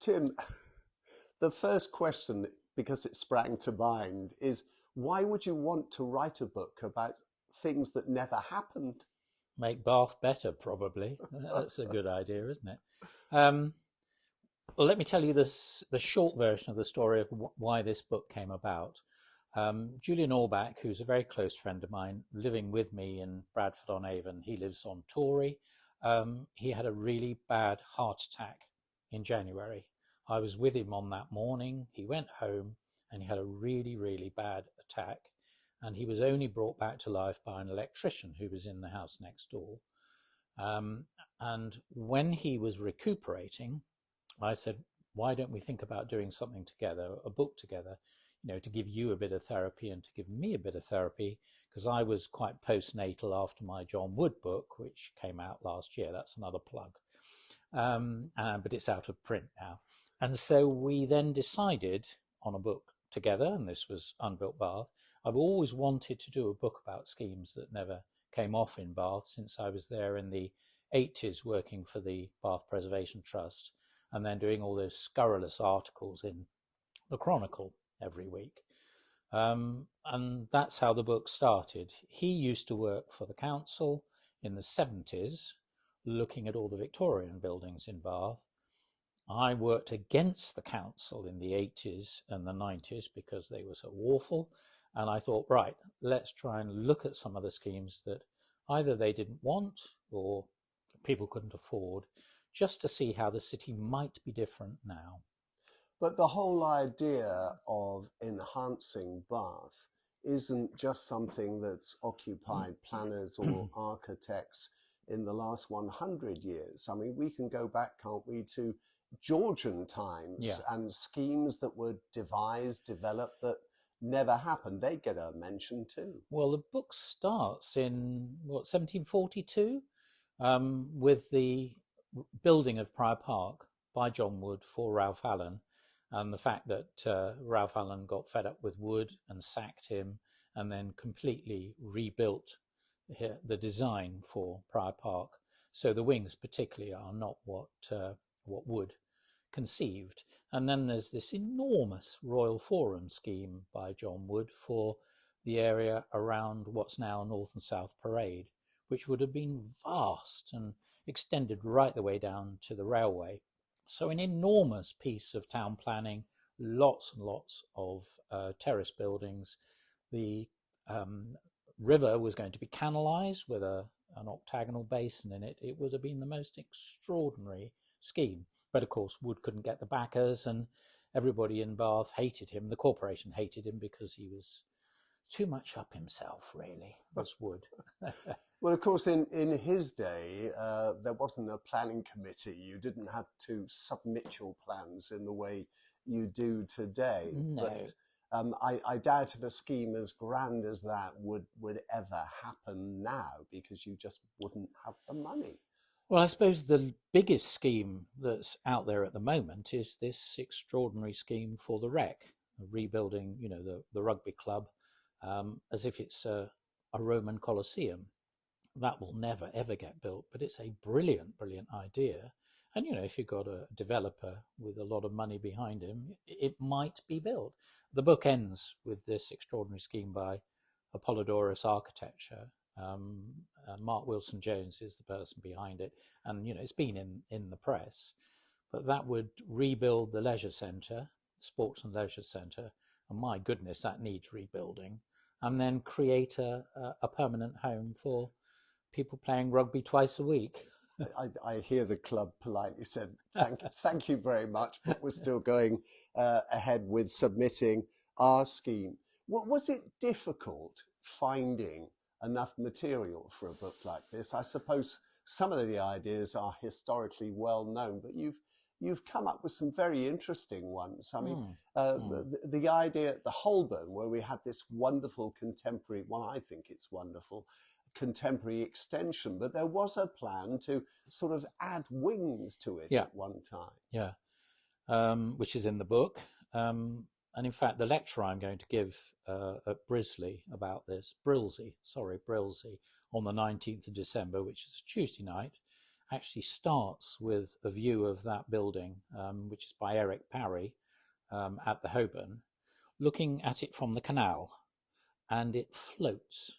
Tim, the first question, because it sprang to mind, is why would you want to write a book about things that never happened? Make Bath better, probably. That's a good idea, isn't it? Um, well, let me tell you the short version of the story of why this book came about. Julian Orbach, who's a very close friend of mine, living with me in Bradford on Avon, he lives on Tory. He had a really bad heart attack in January. I was with him on that morning. He went home and he had a really, really bad attack. And he was only brought back to life by an electrician who was in the house next door. And when he was recuperating, I said, why don't we think about doing something together, a book together, to give you a bit of therapy and to give me a bit of therapy, because I was quite postnatal after my John Wood book, which came out last year. That's another plug. But it's out of print now. And so we then decided on a book together, and this was Unbuilt Bath. I've always wanted to do a book about schemes that never came off in Bath since I was there in the 80s working for the Bath Preservation Trust and then doing all those scurrilous articles in the Chronicle every week. And that's how the book started. He used to work for the council in the 70s, looking at all the Victorian buildings in Bath. I worked against the council in the 80s and the 90s because they were so awful. And I thought, right, let's try and look at some of the schemes that either they didn't want or people couldn't afford, just to see how the city might be different now. But the whole idea of enhancing Bath isn't just something that's occupied planners or architects in the last 100 years. I mean, we can go back, can't we, to Georgian times and schemes that were devised, developed that never happened. They get a mention too. Well, the book starts in, 1742 with the building of Prior Park by John Wood for Ralph Allen, and the fact that Ralph Allen got fed up with Wood and sacked him and then completely rebuilt the design for Prior Park. So the wings particularly are not what Wood conceived. And then there's this enormous Royal Forum scheme by John Wood for the area around what's now North and South Parade, which would have been vast and extended right the way down to the railway. So an enormous piece of town planning, lots and lots of terrace buildings. The river was going to be canalised with an octagonal basin in it. It would have been the most extraordinary scheme. But of course, Wood couldn't get the backers, and everybody in Bath hated him. The corporation hated him because he was too much up himself, really, was Wood. Well, of course, in his day, there wasn't a planning committee. You didn't have to submit your plans in the way you do today. No. But I doubt if a scheme as grand as that would ever happen now, because you just wouldn't have the money. Well, I suppose the biggest scheme that's out there at the moment is this extraordinary scheme for the Rec, rebuilding, the rugby club as if it's a Roman Colosseum. That will never, ever get built, but it's a brilliant, brilliant idea. And, if you've got a developer with a lot of money behind him, it might be built. The book ends with this extraordinary scheme by Apollodorus Architecture. Mark Wilson-Jones is the person behind it. And, it's been in the press. But that would rebuild the leisure centre, sports and leisure centre. And my goodness, that needs rebuilding. And then create a permanent home for people playing rugby twice a week. I hear the club politely said, thank you very much, but we're still going ahead with submitting our scheme. Was it difficult finding enough material for a book like this? I suppose some of the ideas are historically well known, but you've come up with some very interesting ones. I mean, the idea at the Holborn, where we had this wonderful contemporary, well, I think it's wonderful, contemporary extension, but there was a plan to sort of add wings to it at one time. Yeah, which is in the book. And in fact, the lecture I'm going to give at Brilsey about this, Brilsey, on the 19th of December, which is a Tuesday night, actually starts with a view of that building, which is by Eric Parry at the Holborn, looking at it from the canal, and it floats.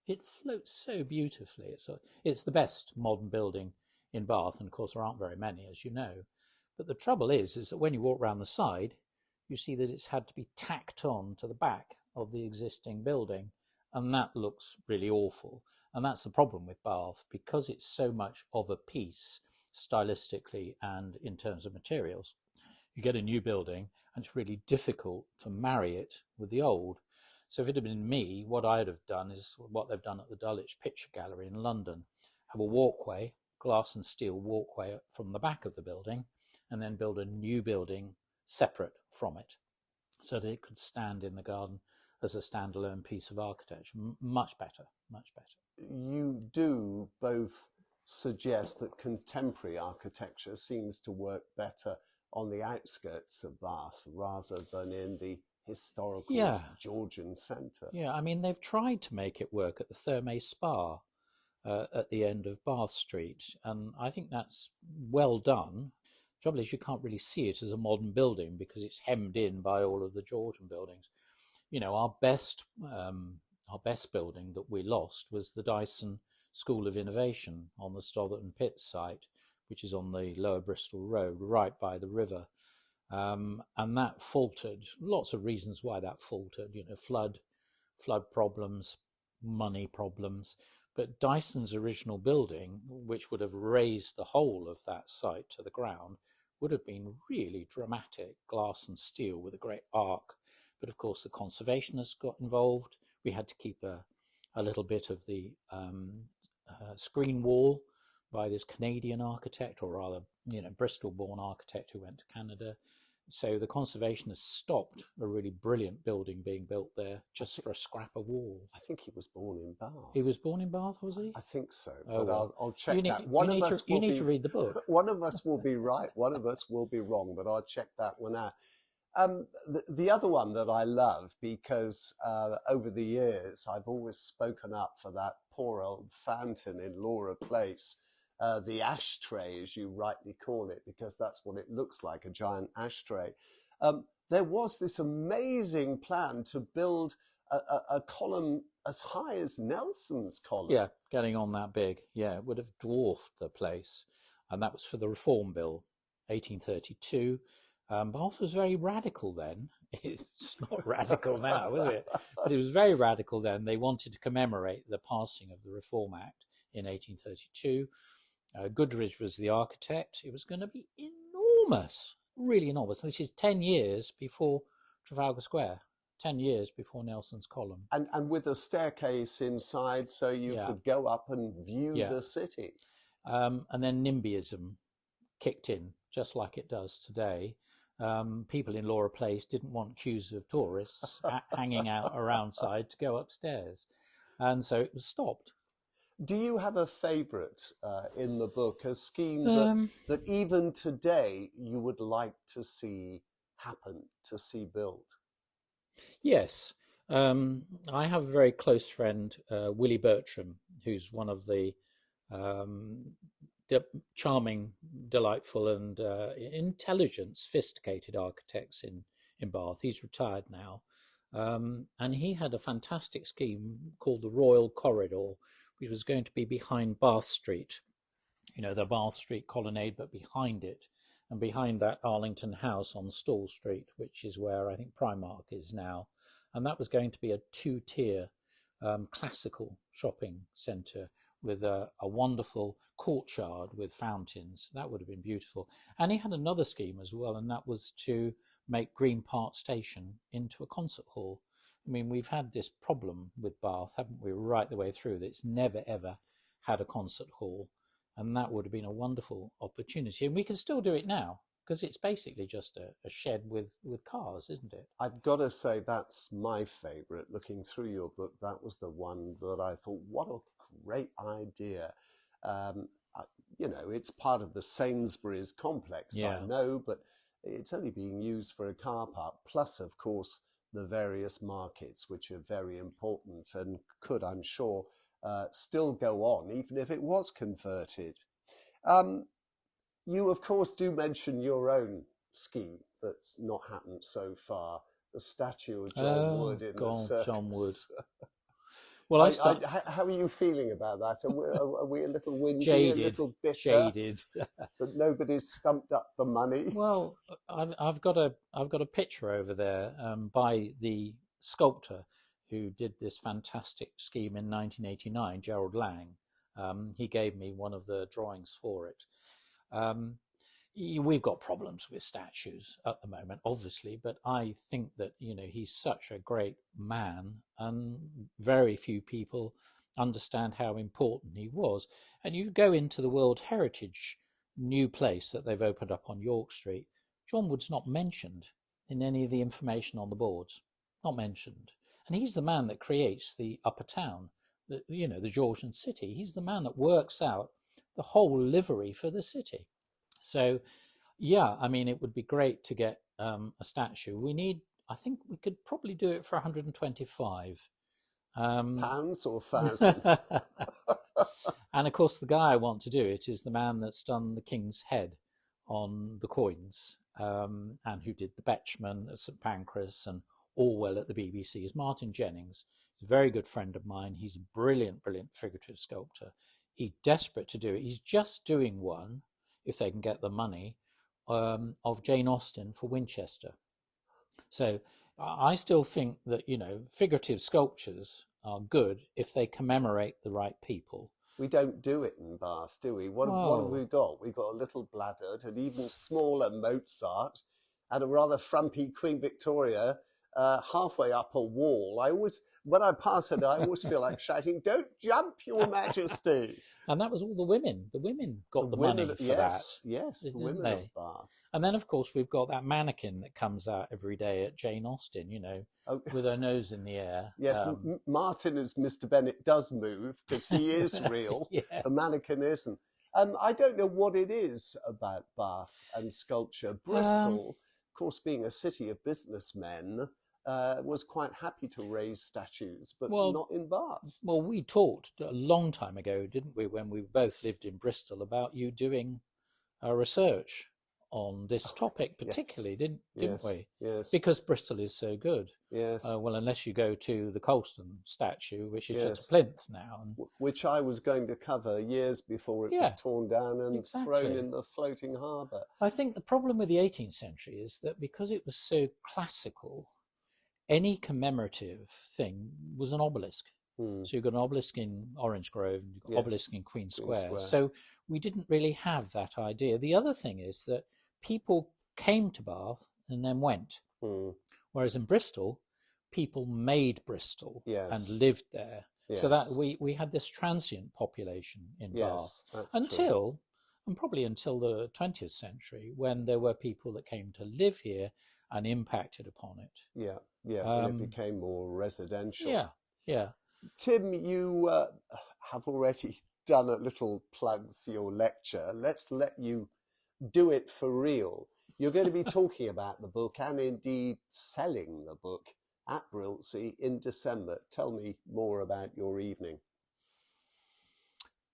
It floats so beautifully. It's the best modern building in Bath, and of course there aren't very many, as you know. But the trouble is that when you walk round the side, you see that it's had to be tacked on to the back of the existing building, and that looks really awful. And that's the problem with Bath, because it's so much of a piece stylistically and in terms of materials. You get a new building and it's really difficult to marry it with the old. So if it had been me, what I'd have done is what they've done at the Dulwich Picture Gallery in London. Have a walkway, glass and steel walkway from the back of the building, and then build a new building separate from it so that it could stand in the garden as a standalone piece of architecture. Much better, much better. You do both suggest that contemporary architecture seems to work better on the outskirts of Bath rather than in the historical Georgian centre. Yeah, I mean, they've tried to make it work at the Thermae Spa at the end of Bath Street, and I think that's well done. The trouble is you can't really see it as a modern building because it's hemmed in by all of the Georgian buildings. You know, our best building that we lost was the Dyson School of Innovation on the Stotherton Pit site, which is on the Lower Bristol Road, right by the river. And that faltered. Lots of reasons why that faltered. You know, flood problems, money problems. But Dyson's original building, which would have raised the whole of that site to the ground, would have been really dramatic, glass and steel with a great arc. But of course, the conservationists got involved. We had to keep a little bit of the screen wall by this Canadian architect, or rather, you know, Bristol-born architect who went to Canada. So the conservationists stopped a really brilliant building being built there just for a scrap of wall. I think he was born in Bath. He was born in Bath, was he? I think so, oh, but well. I'll check that. You need to read the book. One of us will be right, one of us will be wrong, but I'll check that one out. The other one that I love, because over the years I've always spoken up for that poor old fountain in Laura Place, the ashtray, as you rightly call it, because that's what it looks like, a giant ashtray. There was this amazing plan to build a column as high as Nelson's column. Yeah, getting on that big. Yeah, it would have dwarfed the place. And that was for the Reform Bill, 1832. Bath was very radical then. It's not radical now, is it? But it was very radical then. They wanted to commemorate the passing of the Reform Act in 1832. Goodrich was the architect. It was going to be enormous, really enormous. And this is 10 years before Trafalgar Square, 10 years before Nelson's column. And with a staircase inside so you could go up and view the city. And then NIMBYism kicked in, just like it does today. People in Laura Place didn't want queues of tourists hanging out around side to go upstairs. And so it was stopped. Do you have a favourite in the book, a scheme that even today you would like to see happen, to see built? Yes. I have a very close friend, Willie Bertram, who's one of the charming, delightful and intelligent, sophisticated architects in Bath. He's retired now. And he had a fantastic scheme called the Royal Corridor, which was going to be behind Bath Street, you know, the Bath Street colonnade, but behind it, and behind that Arlington House on Stall Street, which is where I think Primark is now. And that was going to be a two-tier classical shopping centre with a wonderful courtyard with fountains. That would have been beautiful. And he had another scheme as well, and that was to make Green Park Station into a concert hall. I mean, we've had this problem with Bath, haven't we, right the way through, that it's never, ever had a concert hall. And that would have been a wonderful opportunity. And we can still do it now, because it's basically just a shed with cars, isn't it? I've got to say that's my favourite. Looking through your book, that was the one that I thought, what a great idea. You know, it's part of the Sainsbury's complex, I know, but it's only being used for a car park. Plus, of course, the various markets, which are very important and could, I'm sure, still go on, even if it was converted. You, of course, do mention your own scheme that's not happened so far, the statue of John Wood in the God, John Wood. circus. Well, How are you feeling about that? Are we a little whingy, jaded, a little bitter jaded. that nobody's stumped up the money? Well, I've got a picture over there by the sculptor who did this fantastic scheme in 1989, Gerald Lang. He gave me one of the drawings for it. We've got problems with statues at the moment, obviously, but I think that, he's such a great man and very few people understand how important he was. And you go into the World Heritage new place that they've opened up on York Street, John Wood's not mentioned in any of the information on the boards, not mentioned. And he's the man that creates the upper town, the Georgian city. He's the man that works out the whole livery for the city. So, yeah, I mean, it would be great to get a statue. I think we could probably do it for 125 pounds or thousand. And of course, the guy I want to do it is the man that's done the King's Head on the coins, and who did the Betchman at St Pancras and Orwell at the BBC, is Martin Jennings. He's a very good friend of mine. He's a brilliant figurative sculptor. He's desperate to do it. He's just doing one, if they can get the money, of Jane Austen for Winchester. So I still think that, figurative sculptures are good if they commemorate the right people. We don't do it in Bath, do we? What have we got? We've got a little Bladud, an even smaller Mozart, and a rather frumpy Queen Victoria halfway up a wall. When I pass it, I always feel like shouting, "Don't jump, Your Majesty!" And that was all the women. The women got the money for that. Yes, the women of Bath. And then, of course, we've got that mannequin that comes out every day at Jane Austen, with her nose in the air. Yes, Martin as Mr. Bennet does move because he is real. Yes. The mannequin isn't. I don't know what it is about Bath and sculpture. Bristol, of course, being a city of businessmen, was quite happy to raise statues, but not in Bath. Well, we talked a long time ago, didn't we, when we both lived in Bristol, about you doing a research on this topic particularly, didn't we? Yes. Because Bristol is so good. Yes. Well, unless you go to the Colston statue, which is at Plinth now. Which I was going to cover years before it was torn down and thrown in the floating harbour. I think the problem with the 18th century is that because it was so classical, any commemorative thing was an obelisk. So you've got an obelisk in Orange Grove and you've got an obelisk in Queen Square. So we didn't really have that idea. The other thing is that people came to Bath and then went. Whereas in Bristol, people made Bristol and lived there. So that we had this transient population in Bath until the 20th century, when there were people that came to live here and impacted upon it. And it became more residential. Yeah. Tim, you have already done a little plug for your lecture. Let's let you do it for real. You're going to be talking about the book and indeed selling the book at Brilsey in December. Tell me more about your evening.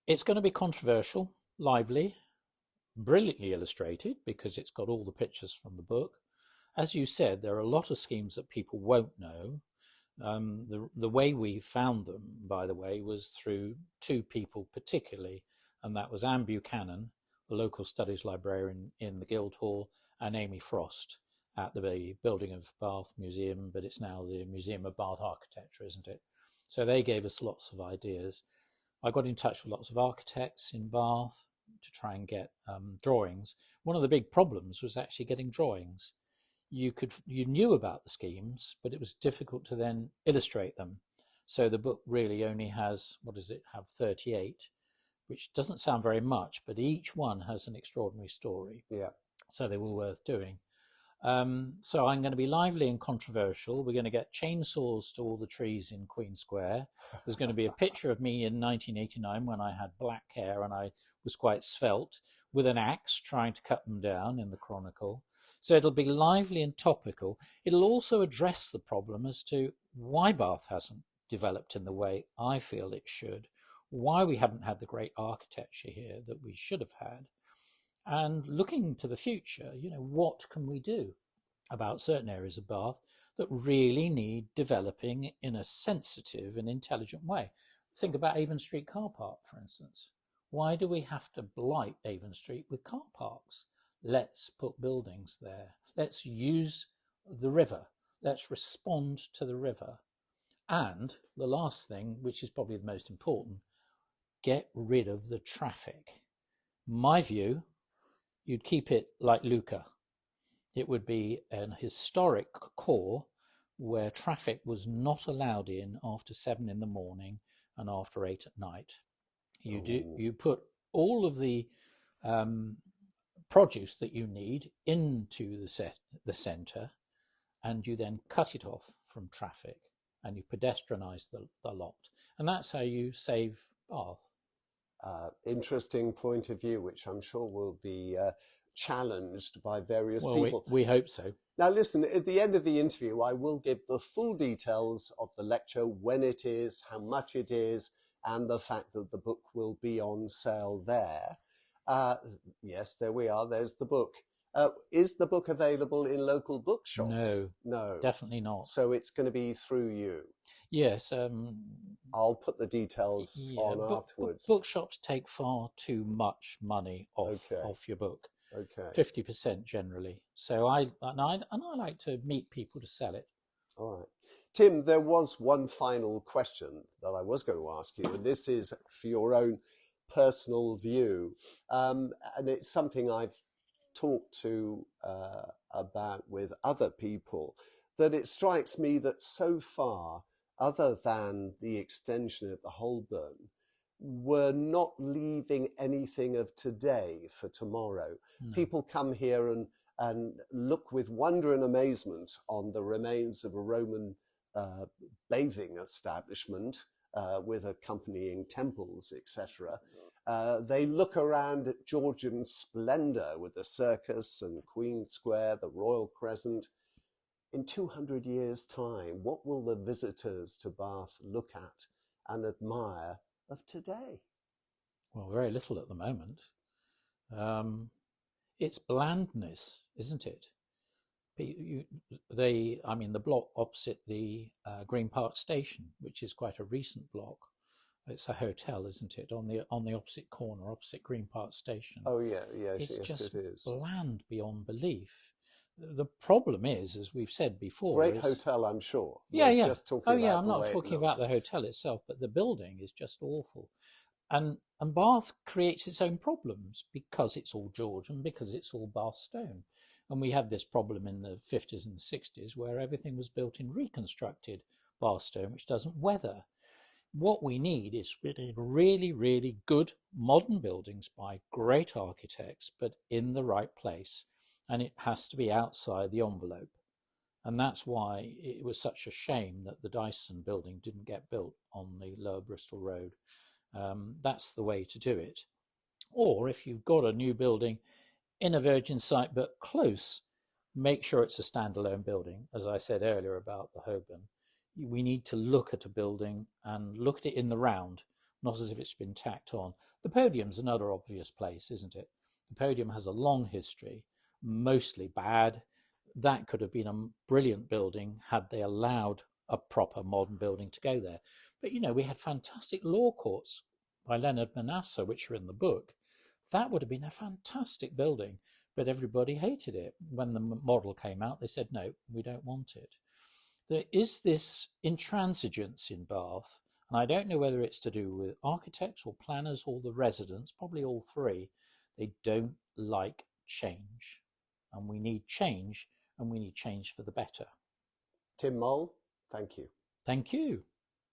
It's going to be controversial, lively, brilliantly illustrated because it's got all the pictures from the book. As you said, there are a lot of schemes that people won't know. The way we found them, by the way, was through two people particularly, and that was Anne Buchanan, the local studies librarian in the Guildhall, and Amy Frost at the Building of Bath Museum, but it's now the Museum of Bath Architecture, isn't it? So they gave us lots of ideas. I got in touch with lots of architects in Bath to try and get drawings. One of the big problems was actually getting drawings. You knew about the schemes, but it was difficult to then illustrate them. So the book really only has, 38, which doesn't sound very much, but each one has an extraordinary story. So they were worth doing. So I'm going to be lively and controversial. We're going to get chainsaws to all the trees in Queen Square. There's going to be a picture of me in 1989 when I had black hair and I was quite svelte, with an axe trying to cut them down in the Chronicle. So it'll be lively and topical. It'll also address the problem as to why Bath hasn't developed in the way I feel it should, why we haven't had the great architecture here that we should have had, and looking to the future, what can we do about certain areas of Bath that really need developing in a sensitive and intelligent way. Think about Avon Street car park, for instance. Why do we have to blight Avon Street with car parks? Let's put buildings there. Let's use the river. Let's respond to the river. And the last thing, which is probably the most important, get rid of the traffic. My view, you'd keep it like Lucca. It would be an historic core where traffic was not allowed in after 7 in the morning and after 8 at night. You put all of the produce that you need into the centre, and you then cut it off from traffic, and you pedestrianise the lot, and that's how you save Bath. Interesting point of view, which I'm sure will be challenged by various people. We hope so. Now listen, at the end of the interview, I will give the full details of the lecture, when it is, how much it is, and the fact that the book will be on sale there. Yes, there we are. There's the book. Is the book available in local bookshops? No, definitely not. So it's going to be through you. Yes. I'll put the details on afterwards. Bookshops take far too much money off your book. Okay. 50% generally. So I like to meet people to sell it. All right. Tim, there was one final question that I was going to ask you, and this is for your own personal view. And it's something I've talked to about with other people, that it strikes me that so far, other than the extension of the Holborn, we're not leaving anything of today for tomorrow. No. People come here and look with wonder and amazement on the remains of a Roman bathing establishment with accompanying temples, etc. They look around at Georgian splendour with the circus and Queen Square, the Royal Crescent. In 200 years' time, what will the visitors to Bath look at and admire of today? Well, very little at the moment. It's blandness, isn't it? The block opposite the Green Park Station, which is quite a recent block. It's a hotel, isn't it? On the opposite corner, opposite Green Park Station. Oh yeah, yes, just it is. Bland beyond belief. The problem is, as we've said before, great hotel, I'm sure. Yeah. Just talking about I'm not talking about the hotel itself, but the building is just awful. And Bath creates its own problems because it's all Georgian, because it's all Bath stone. And we had this problem in the 50s and 60s where everything was built in reconstructed Bath stone, which doesn't weather. What we need is really, really good modern buildings by great architects, but in the right place. And it has to be outside the envelope. And that's why it was such a shame that the Dyson building didn't get built on the Lower Bristol Road. That's the way to do it. Or if you've got a new building in a virgin site but close, make sure it's a standalone building. As I said earlier about the Holborn, we need to look at a building and look at it in the round, not as if it's been tacked on. The Podium's another obvious place, isn't it? The Podium has a long history, mostly bad. That could have been a brilliant building had they allowed a proper modern building to go there. But, we had fantastic law courts by Leonard Manasseh, which are in the book. That would have been a fantastic building, but everybody hated it. When the model came out, they said, no, we don't want it. There is this intransigence in Bath, and I don't know whether it's to do with architects or planners or the residents, probably all three. They don't like change, and we need change, and we need change for the better. Tim Mowl, thank you. Thank you.